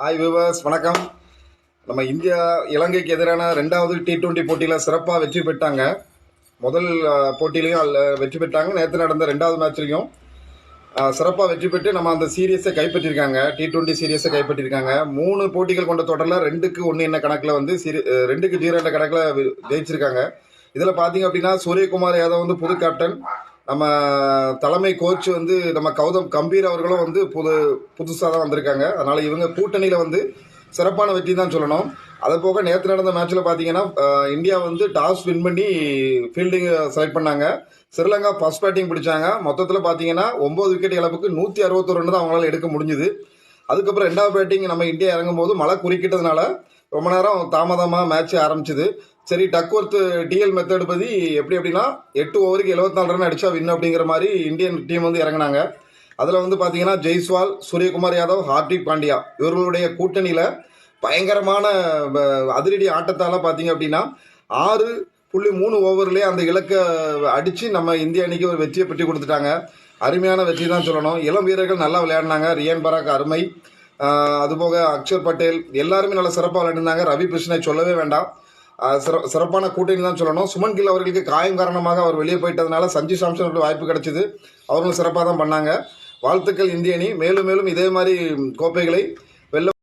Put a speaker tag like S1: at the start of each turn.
S1: Hi viewers, வணக்கம். நம்ம India இலங்கைக்கு எதிரான 2வது T20 போட்டியில் சிறப்பாக வெற்றி பெற்றாங்க. முதல் போட்டியிலையும் அதில் வெற்றி பெற்றாங்க. நேற்று நடந்த 2வது மேட்ச்லையும் சிறப்பாக வெற்றி பெற்று நம்ம அந்த சீரியஸை கைப்பற்றியிருக்காங்க. T20 சீரியஸை கைப்பற்றியிருக்காங்க. 3 போட்டிகள் கொண்ட தொடரில் 2-1 என்ன கணக்கில் வந்து 2-0 என்ற கணக்கில் ஜெயிச்சிருக்காங்க. இதில் பார்த்தீங்க அப்படின்னா சூரியகுமார் யாதவ் வந்து புது கேப்டன். நம்ம தலைமை கோச் வந்து நம்ம கௌதம் கம்பீர் அவர்களும் வந்து புதுசாக தான் வந்திருக்காங்க. அதனால் இவங்க கூட்டணியில் வந்து சிறப்பான வெற்றி தான் சொல்லணும். அது போக நேற்று நடந்த மேட்ச்சில் பார்த்தீங்கன்னா இந்தியா வந்து டாஸ் வின் பண்ணி ஃபீல்டிங் செலக்ட் பண்ணாங்க. ஸ்ரீலங்கா ஃபர்ஸ்ட் பேட்டிங் பிடிச்சாங்க. மொத்தத்தில் பார்த்தீங்கன்னா 9 விக்கெட் இழப்புக்கு 161 ரன் தான் அவங்களால எடுக்க முடிஞ்சுது. அதுக்கப்புறம் 2வது பேட்டிங் நம்ம இந்தியா இறங்கும் போது மழை குறுக்கிட்டதுனால ரொம்ப நேரம் தாமதமாக மேட்ச் ஆரம்பிச்சுது. சரி, டக்வர்த் டிஎல் மெத்தட் படி எப்படி அப்படின்னா 8 ஓவருக்கு 74 ரன் அடிச்சா வின் அப்படிங்கிற மாதிரி இந்தியன் டீம் வந்து இறங்கினாங்க. அதில் வந்து பார்த்தீங்கன்னா ஜெய்ஸ்வால், சூரியகுமார் யாதவ், ஹார்திக் பாண்டியா இவர்களுடைய கூட்டணியில் பயங்கரமான அதிரடி ஆட்டத்தால் பார்த்தீங்க அப்படின்னா 6.3 ஓவர்லேயே அந்த இலக்கை அடித்து நம்ம இந்திய அணிக்கு ஒரு வெற்றியை பெற்று கொடுத்துட்டாங்க. அருமையான வெற்றி தான் சொல்லணும். இளம் வீரர்கள் நல்லா விளையாடினாங்க. ரியான் பராக் அருமை, அதுபோக அக்ஷர் பட்டேல் எல்லாருமே நல்லா சிறப்பாக விளையாடிருந்தாங்க. ரவி கிருஷ்ணனை சொல்லவே வேண்டாம். சிறப்பான கூட்டணி தான் சொல்லணும். சுமன் கில் அவர்களுக்கு காயம் காரணமாக அவர் வெளியே போயிட்டதுனால சஞ்சு சாம்சன் வாய்ப்பு கிடைச்சிது. அவர்களும் சிறப்பாக தான் பண்ணாங்க. வாழ்த்துக்கள் இந்திய அணி. மேலும் மேலும் இதே மாதிரி கோப்பைகளை வெல்ல